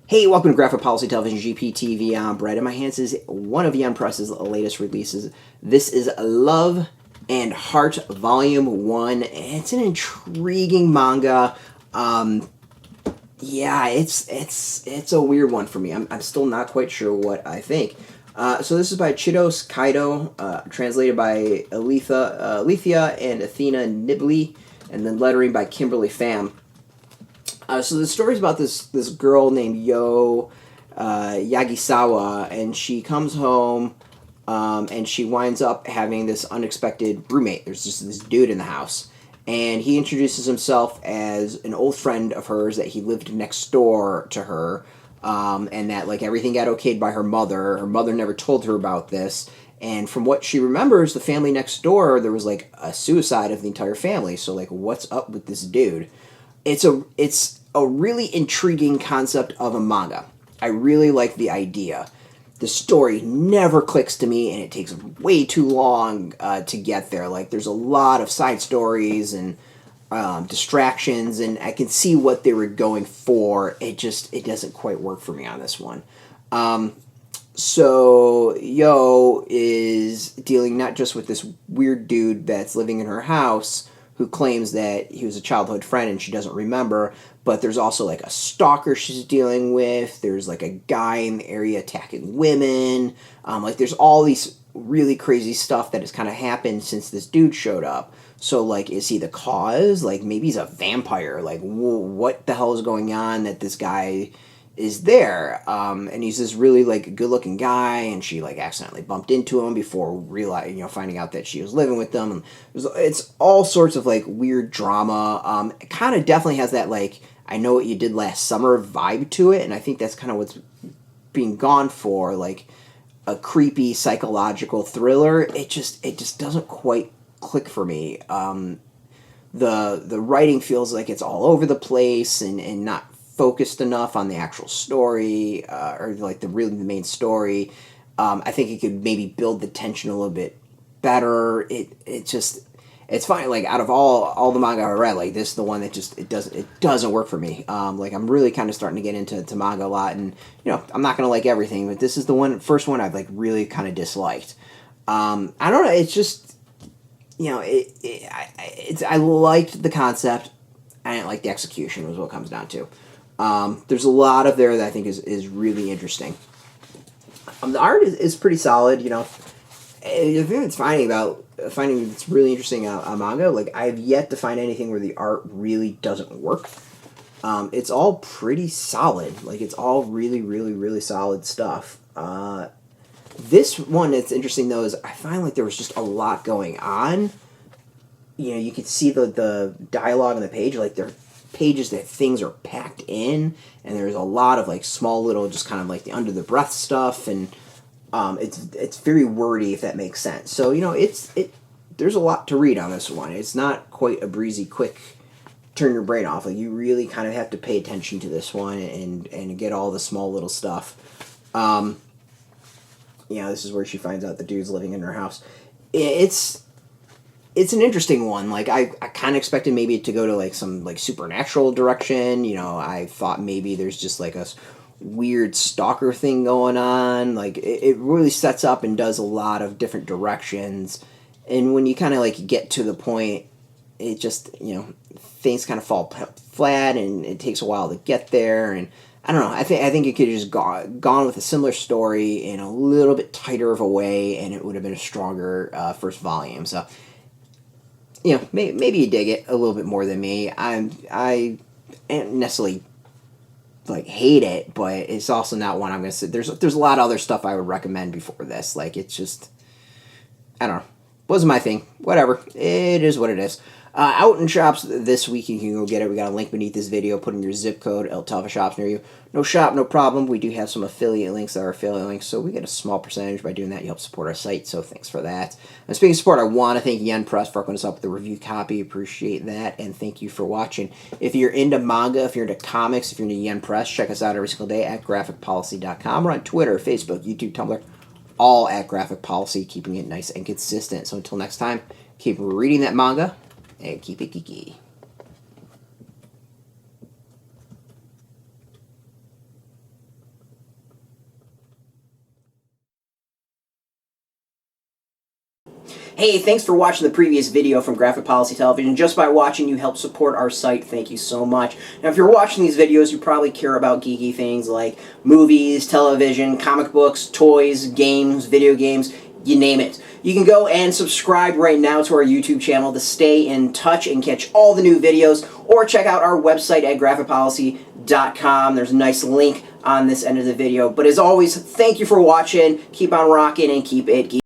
Hey, welcome to Graphic Policy Television GPTV. I'm Brett. In my hands is one of Yen Press's latest releases. This is Love and Heart Volume 1. It's an intriguing manga. Yeah, it's a weird one for me. I'm still not quite sure what I think. So this is by Chitose, Kaido, translated by Aletha and Athena Nibley, and then lettering by Kimberly, Pham. So the story's about this girl named Yoh Yagisawa, and she comes home, and she winds up having this unexpected roommate. There's just this dude in the house, and he introduces himself as an old friend of hers that he lived next door to her, and that like everything got okayed by her mother. Her mother never told her about this. And from what she remembers, the family next door, there was like a suicide of the entire family. So like, what's up with this dude? It's a really intriguing concept of a manga. I really like the idea. The story never clicks to me, and it takes way too long to get there. Like, there's a lot of side stories and distractions, and I can see what they were going for. It doesn't quite work for me on this one. So Yo is dealing not just with this weird dude that's living in her house, who claims that he was a childhood friend and she doesn't remember, but there's also like a stalker she's dealing with. There's like a guy in the area attacking women. Like there's all these really crazy stuff that has kind of happened since this dude showed up. So like, is he the cause? Like maybe he's a vampire. Like what the hell is going on that this guy is there? And he's this really like good looking guy, and she like accidentally bumped into him before finding out that she was living with them. And it's all sorts of like weird drama. It kind of definitely has that like I Know What You Did Last Summer vibe to it, and I think that's kind of what's being gone for, like a creepy psychological thriller. It just doesn't quite click for me. The writing feels like it's all over the place and not focused enough on the actual story, or like the main story. I think it could maybe build the tension a little bit better. It's fine. Like out of all the manga I read, like this is the one that it doesn't work for me. Like I'm really kind of starting to get into manga a lot, and I'm not gonna like everything, but this is the first one I've like really kind of disliked. I don't know. It's just I liked the concept. I didn't like the execution. Was what it comes down to. There's a lot of there that I think is really interesting. The art is pretty solid. The thing that's finding it's really interesting on manga, like I've yet to find anything where the art really doesn't work. It's all pretty solid. Like it's all really, really, really solid stuff. This one that's interesting though is I find like there was just a lot going on. You could see the dialogue on the page, like they're pages that things are packed in, and there's a lot of like small little just kind of like the under the breath stuff, and it's very wordy, if that makes sense. So there's a lot to read on this one. It's not quite a breezy quick turn your brain off. Like you really kind of have to pay attention to this one and get all the small little stuff. This is where she finds out the dude's living in her house. It's an interesting one. Like I kind of expected maybe to go to like some like supernatural direction. I thought maybe there's just like a weird stalker thing going on. Like it really sets up and does a lot of different directions. And when you kind of like get to the point, it just things kind of fall flat, and it takes a while to get there. And I don't know. I think it could have just gone with a similar story in a little bit tighter of a way, and it would have been a stronger first volume. So. Maybe you dig it a little bit more than me. I don't necessarily like hate it, but it's also not one I'm gonna say. There's a lot of other stuff I would recommend before this. Like it's just, I don't know, wasn't my thing. Whatever, it is what it is. Out in shops this week, you can go get it. We got a link beneath this video. Put in your zip code, Aletha shops near you. No shop, no problem. We do have some affiliate links that are affiliate links, so we get a small percentage by doing that. You help support our site, so thanks for that. And speaking of support, I want to thank Yen Press for hooking us up with the review copy. Appreciate that, and thank you for watching. If you're into manga, if you're into comics, if you're into Yen Press, check us out every single day at graphicpolicy.com. We're on Twitter, Facebook, YouTube, Tumblr, all at Graphic Policy, keeping it nice and consistent. So until next time, keep reading that manga, and keep it geeky. Hey, thanks for watching the previous video from Graphic Policy Television. Just by watching, you help support our site. Thank you so much. Now, if you're watching these videos, you probably care about geeky things like movies, television, comic books, toys, games, video games, you name it. You can go and subscribe right now to our YouTube channel to stay in touch and catch all the new videos, or check out our website at graphicpolicy.com. There's a nice link on this end of the video. But as always, thank you for watching. Keep on rocking and keep it geeky.